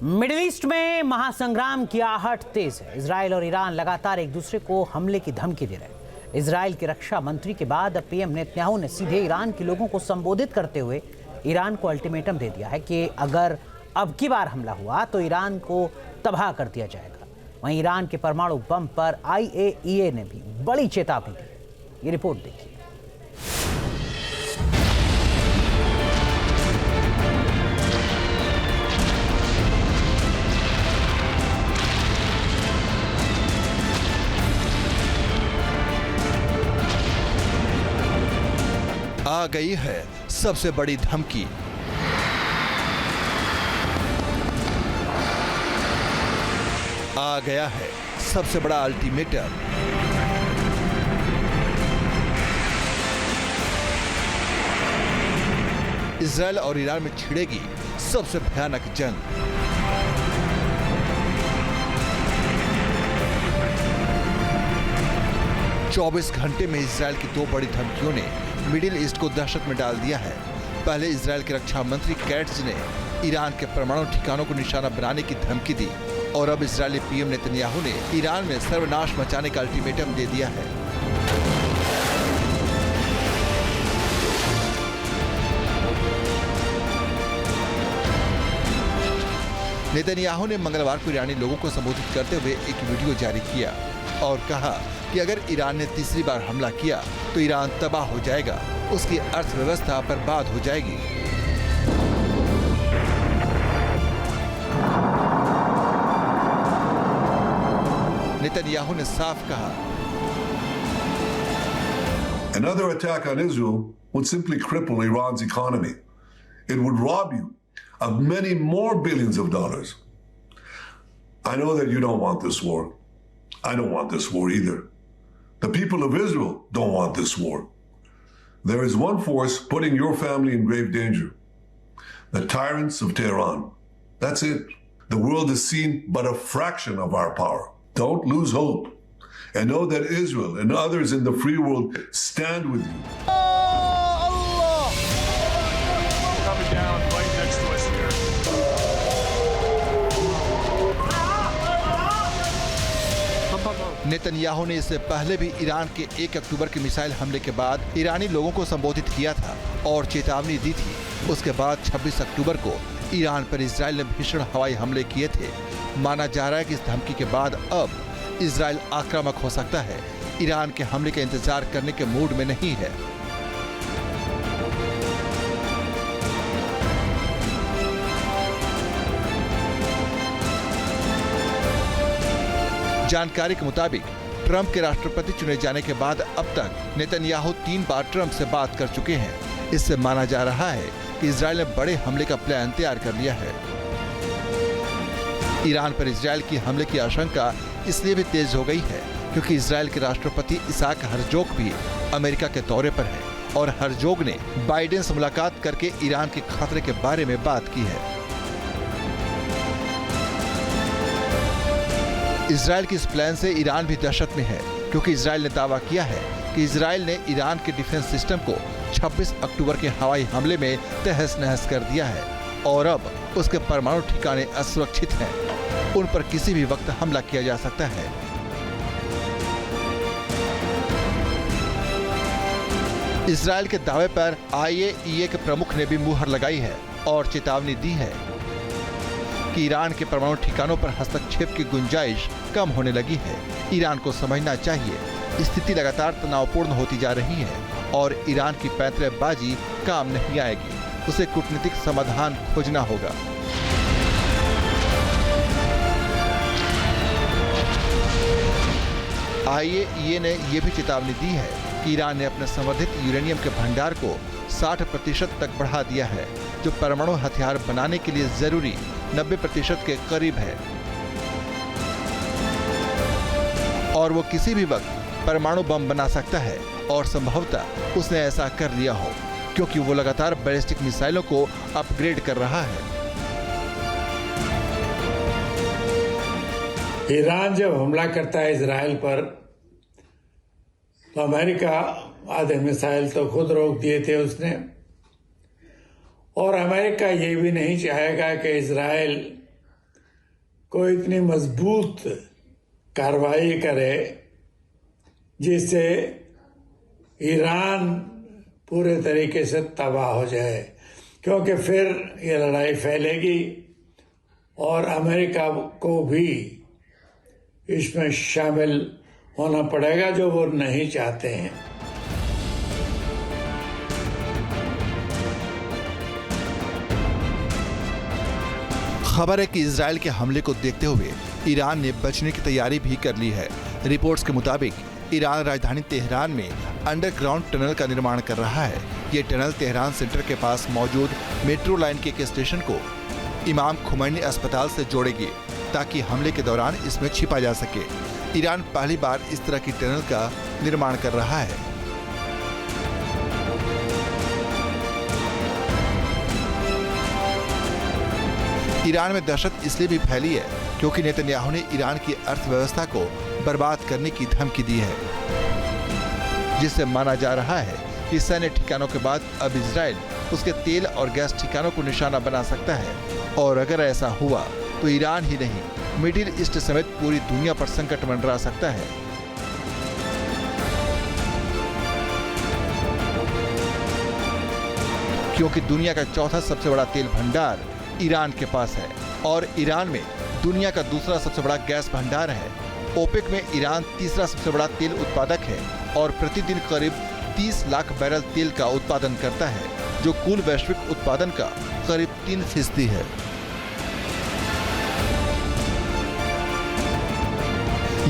Middle east में महासंग्राम की आहट तेज है। इजराइल और ईरान लगातार एक दूसरे को हमले की धमकी दे रहे हैं। इजराइल के रक्षा मंत्री के बाद अब पीएम नेतन्याहू ने सीधे ईरान के लोगों को संबोधित करते हुए ईरान को अल्टीमेटम दे दिया है कि अगर अब की बार हमला हुआ तो ईरान को तबाह कर दिया जाएगा। वहीं ईरान के परमाणु बम पर IAEA ने भी बड़ी चेतावनी दी। ये रिपोर्ट देखिए। आ गई है सबसे बड़ी धमकी। आ गया है सबसे बड़ा अल्टीमेटम। इजराइल और ईरान में छिड़ेगी सबसे भयानक जंग। चौबीस घंटे में इजराइल की दो बड़ी धमकियों ने मिडिल ईस्ट को दहशत में डाल दिया है। पहले इजराइल के रक्षा मंत्री कैट्ज ने ईरान के परमाणु ठिकानों को निशाना बनाने की धमकी दी और अब इजरायली पीएम नेतन्याहू ने ईरान में सर्वनाश मचाने का अल्टीमेटम दे दिया है। नेतन्याहू ने मंगलवार को ईरानी लोगों को संबोधित करते हुए एक वीडियो जारी किया और कहा कि अगर ईरान ने तीसरी बार हमला किया तो ईरान तबाह हो जाएगा, उसकी अर्थव्यवस्था बर्बाद हो जाएगी। नेतन्याहू ने साफ कहा, Another attack on Israel would simply cripple Iran's economy. It would rob you of many more billions of dollars. I know that you don't want this war. I don't want this war either. The people of Israel don't want this war. There is one force putting your family in grave danger. The tyrants of Tehran. That's it. The world has seen but a fraction of our power. Don't lose hope. And know that Israel and others in the free world stand with you. Allah! Coming down right next to us here. Netanyahu ने इससे पहले भी Iran के 1 अक्टूबर के missile हमले के बाद ईरानी लोगों को संबोधित किया था और चेतावनी दी थी। उसके बाद 26 अक्टूबर को ईरान पर इजराइल ने भीषण हवाई हमले किए थे। माना जा रहा है कि इस धमकी के बाद अब इजराइल आक्रामक हो सकता है। ईरान के हमले का इंतजार करने के मूड में नहीं है। जानकारी के मुताबिक ट्रंप के राष्ट्रपति चुने जाने के बाद अब तक नेतन्याहू 3 बार ट्रंप से बात कर चुके हैं। इससे माना जा रहा है कि इजराइल ने बड़े हमले का प्लान तैयार कर लिया है। ईरान पर इजराइल की हमले की आशंका इसलिए भी तेज हो गई है क्योंकि इजराइल के राष्ट्रपति इसाक हर्जोग भी अमेरिका के दौरे पर है और हर्जोग ने बाइडेन से मुलाकात करके ईरान के खतरे के बारे में बात की है। इजराइल की इस प्लान से ईरान भी दहशत में है क्योंकि इजराइल ने दावा किया है कि इजराइल ने ईरान के डिफेंस सिस्टम को 26 अक्टूबर के हवाई हमले में तहस नहस कर दिया है और अब उसके परमाणु ठिकाने असुरक्षित हैं। उन पर किसी भी वक्त हमला किया जा सकता है। इजराइल के दावे पर IAEA के प्रमुख ने भी मुहर लगाई है और चेतावनी दी है कि ईरान के परमाणु ठिकानों पर हस्तक्षेप की गुंजाइश कम होने लगी है। ईरान को समझना चाहिए स्थिति लगातार तनावपूर्ण होती जा रही है और ईरान की पैंतरेबाजी काम नहीं आएगी। उसे कूटनीतिक समाधान खोजना होगा। IAEA ने यह भी चेतावनी दी है कि ईरान ने अपने संवर्धित यूरेनियम के भंडार को 60% तक बढ़ा दिया है, जो परमाणु हथियार बनाने के लिए जरूरी 90% के करीब है और वो किसी भी वक्त परमाणु बम बना सकता है और संभवतः उसने ऐसा कर लिया हो क्योंकि वो लगातार बैलिस्टिक मिसाइलों को अपग्रेड कर रहा है। ईरान जब हमला करता है इजराइल पर तो अमेरिका आधे मिसाइल तो खुद रोक दिए थे उसने, और अमेरिका ये भी नहीं चाहेगा कि इजराइल कोई इतनी मजबूत कार्रवाई करे जिससे ईरान पूरे तरीके से तबाह हो जाए, क्योंकि फिर ये लड़ाई फैलेगी और अमेरिका को भी इसमें शामिल होना पड़ेगा, जो वो नहीं चाहते हैं। खबर है कि इजराइल के हमले को देखते हुए ईरान ने बचने की तैयारी भी कर ली है। रिपोर्ट्स के मुताबिक ईरान राजधानी तेहरान में अंडरग्राउंड टनल का निर्माण कर रहा है। ये टनल तेहरान सेंटर के पास मौजूद मेट्रो लाइन के एक स्टेशन को इमाम खुमैनी अस्पताल से जोड़ेगी, ताकि हमले के दौरान इसमें छिपा जा सके। ईरान पहली बार इस तरह की टनल का निर्माण कर रहा है। ईरान में दहशत इसलिए भी फैली है क्योंकि नेतन्याहू ने ईरान की अर्थव्यवस्था को बर्बाद करने की धमकी दी है, जिससे माना जा रहा है कि सैन्य ठिकानों के बाद अब इजराइल उसके तेल और गैस ठिकानों को निशाना बना सकता है। और अगर ऐसा हुआ तो ईरान ही नहीं, मिडिल ईस्ट समेत पूरी दुनिया पर संकट मंडरा सकता है। क्योंकि दुनिया का चौथा सबसे बड़ा तेल भंडार ईरान के पास है और ईरान में दुनिया का दूसरा सबसे बड़ा गैस भंडार है। ओपेक में ईरान तीसरा सबसे बड़ा तेल उत्पादक है और प्रतिदिन करीब 30 लाख बैरल तेल का उत्पादन करता है, जो कुल वैश्विक उत्पादन का करीब 3% है।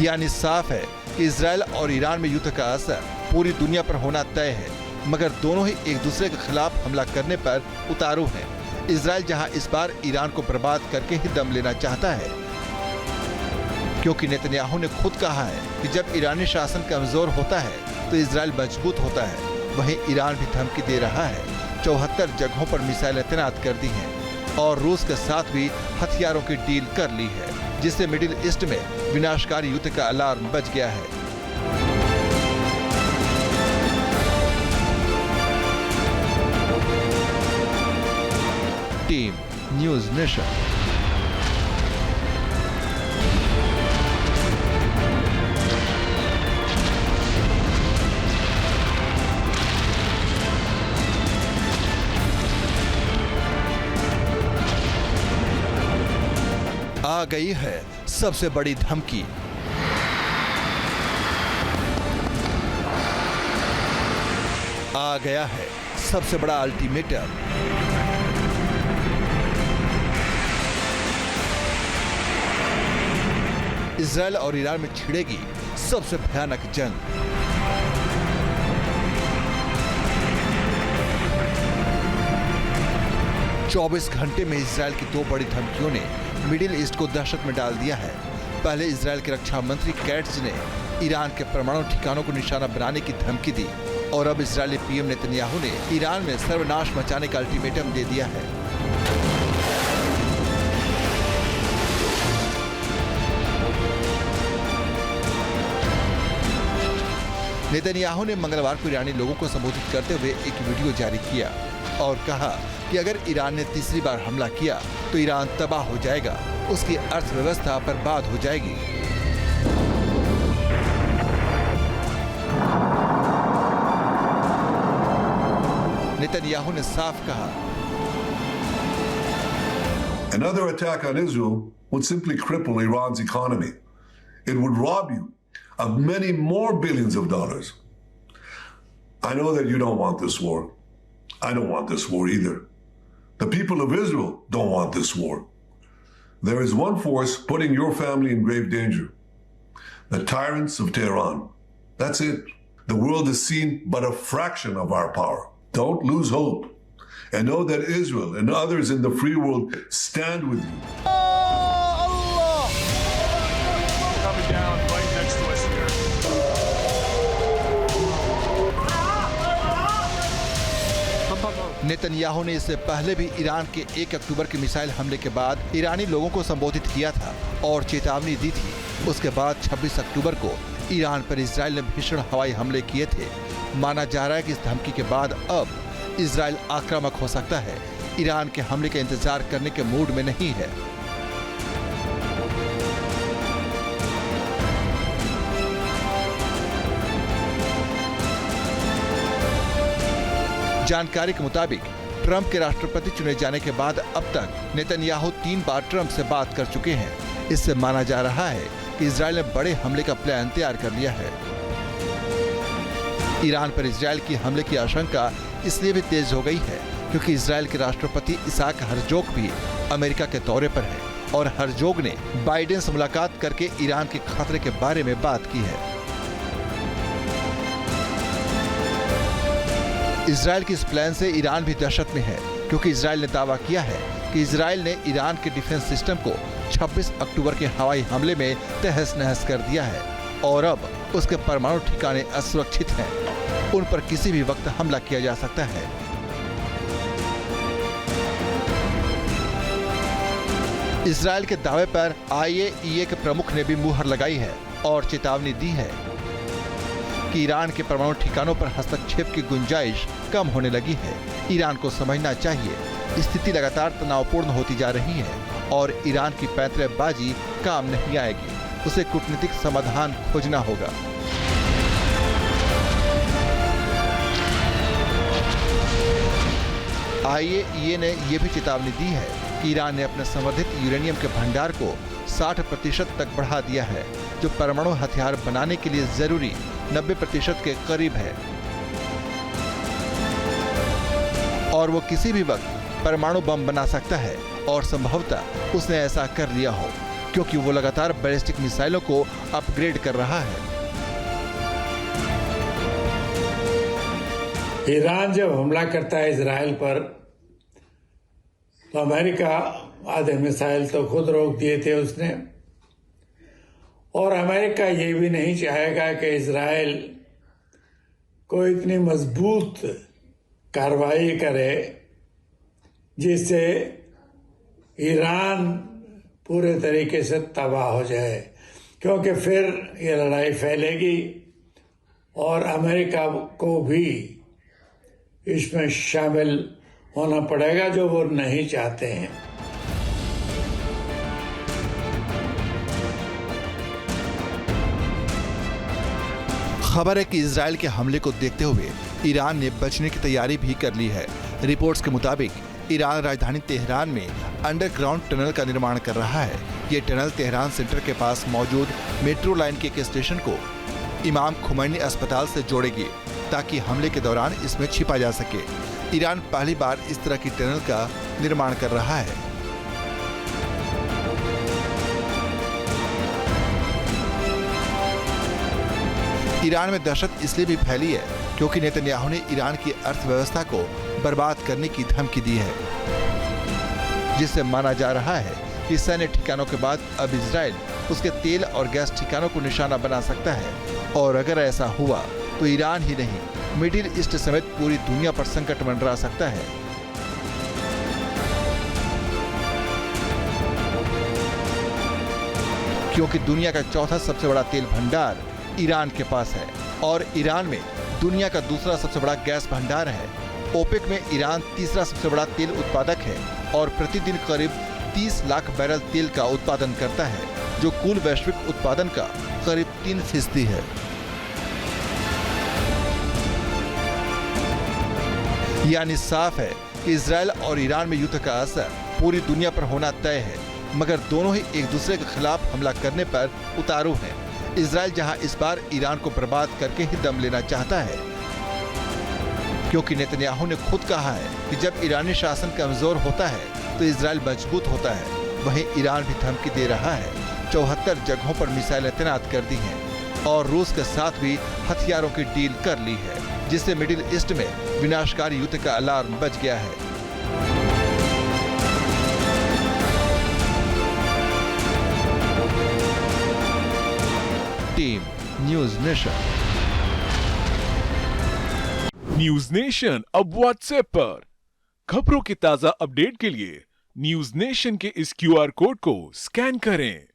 यानी साफ है कि इजराइल और ईरान में युद्ध का असर पूरी दुनिया पर होना तय है, मगर दोनों ही एक दूसरे के खिलाफ हमला करने पर उतारू हैं। इजराइल जहां इस बार ईरान को बर्बाद करके ही दम लेना चाहता है, क्योंकि नेतन्याहू ने खुद कहा है कि जब ईरानी शासन कमजोर होता है तो इजराइल मजबूत होता है। वहीं ईरान भी धमकी दे रहा है, 74 जगहों पर मिसाइलें तैनात कर दी हैं और रूस के साथ भी हथियारों की डील कर ली है, जिससे मिडिल ईस्ट में विनाशकारी युद्ध का अलार्म बज गया है। Team news nation. आ गई है सबसे बड़ी धमकी। आ गया है सबसे बड़ा अल्टीमेटम। इजराइल और ईरान में छिड़ेगी सबसे भयानक जंग। चौबीस घंटे में इजराइल की 2 बड़ी धमकियों ने मिडिल ईस्ट को दहशत में डाल दिया है। पहले इजराइल के रक्षा मंत्री कैट्ज ने ईरान के परमाणु ठिकानों को निशाना बनाने की धमकी दी और अब इजरायली पीएम नेतन्याहू ने ईरान में सर्वनाश मचाने का अल्टीमेटम दे दिया है। नेतन्याहू ने मंगलवार को ईरानी लोगों को संबोधित करते हुए एक वीडियो जारी किया और कहा कि अगर ईरान ने तीसरी बार हमला किया तो ईरान तबाह हो जाएगा, उसकी अर्थव्यवस्था बर्बाद हो जाएगी। नेतन्याहू ने साफ कहा, Another attack on Israel would simply cripple Iran's economy. It would rob you of many more billions of dollars. I know that you don't want this war. I don't want this war either. The people of Israel don't want this war. There is one force putting your family in grave danger. The tyrants of Tehran. That's it. The world has seen but a fraction of our power. Don't lose hope. And know that Israel and others in the free world stand with you. Coming down right next to us here. Netanyahu ने इससे पहले भी Iran के 1 अक्टूबर के missile हमले के बाद ईरानी लोगों को संबोधित किया था और चेतावनी दी थी। उसके बाद 26 अक्टूबर को ईरान पर इजराइल ने भीषण हवाई हमले किए थे। माना जा रहा है कि इस धमकी के बाद अब इजराइल आक्रामक हो सकता है। ईरान के हमले का इंतजार करने के मूड में नहीं है। जानकारी के मुताबिक ट्रंप के राष्ट्रपति चुने जाने के बाद अब तक नेतन्याहू 3 बार ट्रंप से बात कर चुके हैं। इससे माना जा रहा है कि इजराइल ने बड़े हमले का प्लान तैयार कर लिया है। ईरान पर इजराइल की हमले की आशंका इसलिए भी तेज हो गई है क्योंकि इजराइल के राष्ट्रपति इसाक हर्जोग भी अमेरिका के दौरे पर है और हर्जोग ने बाइडेन से मुलाकात करके ईरान के खतरे के बारे में बात की है। इजराइल की इस प्लान से ईरान भी दहशत में है क्योंकि इजराइल ने दावा किया है कि इजराइल ने ईरान के डिफेंस सिस्टम को 26 अक्टूबर के हवाई हमले में तहस नहस कर दिया है और अब उसके परमाणु ठिकाने असुरक्षित हैं। उन पर किसी भी वक्त हमला किया जा सकता है। इजराइल के दावे पर IAEA के प्रमुख ने भी मुहर लगाई है और चेतावनी दी है कि ईरान के परमाणु ठिकानों पर हस्तक्षेप की गुंजाइश कम होने लगी है। ईरान को समझना चाहिए स्थिति लगातार तनावपूर्ण होती जा रही है और ईरान की पैंतरेबाजी काम नहीं आएगी, उसे कूटनीतिक समाधान खोजना होगा। IAEA ने यह भी चेतावनी दी है कि ईरान ने अपने संवर्धित यूरेनियम के भंडार को 60% तक बढ़ा दिया है, जो परमाणु हथियार बनाने के लिए जरूरी 90% के करीब है और वो किसी भी वक्त परमाणु बम बना सकता है और संभवतः उसने ऐसा कर लिया हो क्योंकि वो लगातार बैलिस्टिक मिसाइलों को अपग्रेड कर रहा है। ईरान जब हमला करता है इजराइल पर तो अमेरिका आधे मिसाइल तो खुद रोक दिए थे उसने, और अमेरिका ये भी नहीं चाहेगा कि इजराइल को इतनी मजबूत कार्रवाई करे जिससे ईरान पूरे तरीके से तबाह हो जाए, क्योंकि फिर ये लड़ाई फैलेगी और अमेरिका को भी इसमें शामिल होना पड़ेगा, जो वो नहीं चाहते हैं। खबर है कि इजराइल के हमले को देखते हुए ईरान ने बचने की तैयारी भी कर ली है। रिपोर्ट्स के मुताबिक ईरान राजधानी तेहरान में अंडरग्राउंड टनल का निर्माण कर रहा है। ये टनल तेहरान सेंटर के पास मौजूद मेट्रो लाइन के एक स्टेशन को इमाम खुमैनी अस्पताल से जोड़ेगी ताकि हमले के दौरान इसमें छिपा जा सके। ईरान पहली बार इस तरह की टनल का निर्माण कर रहा है। ईरान में दहशत इसलिए भी फैली है क्योंकि नेतन्याहू ने ईरान की अर्थव्यवस्था को बर्बाद करने की धमकी दी है, जिससे माना जा रहा है कि सैन्य ठिकानों के बाद अब इजराइल उसके तेल और गैस ठिकानों को निशाना बना सकता है और अगर ऐसा हुआ तो ईरान ही नहीं मिडिल ईस्ट समेत पूरी दुनिया पर संकट मंडरा सकता है। क्योंकि दुनिया का चौथा सबसे बड़ा तेल भंडार ईरान के पास है और ईरान में दुनिया का दूसरा सबसे बड़ा गैस भंडार है। ओपेक में ईरान तीसरा सबसे बड़ा तेल उत्पादक है और प्रतिदिन करीब 30 लाख बैरल तेल का उत्पादन करता है, जो कुल वैश्विक उत्पादन का करीब 3% है। यानी साफ है कि इजराइल और ईरान में युद्ध का असर पूरी दुनिया पर होना तय है, मगर दोनों ही एक दूसरे के खिलाफ हमला करने पर उतारू हैं। इजराइल जहां इस बार ईरान को बर्बाद करके ही दम लेना चाहता है, क्योंकि नेतन्याहू ने खुद कहा है कि जब ईरानी शासन कमजोर होता है तो इजराइल मजबूत होता है। वहीं ईरान भी धमकी दे रहा है, 74 जगहों पर मिसाइलें तैनात कर दी हैं और रूस के साथ भी हथियारों की डील कर ली है, जिससे मिडिल ईस्ट में विनाशकारी युद्ध का अलार्म बज गया है। Team news nation. News nation अब व्हाट्सएप पर खबरों के ताजा अपडेट के लिए न्यूज नेशन के इस QR कोड को स्कैन करें।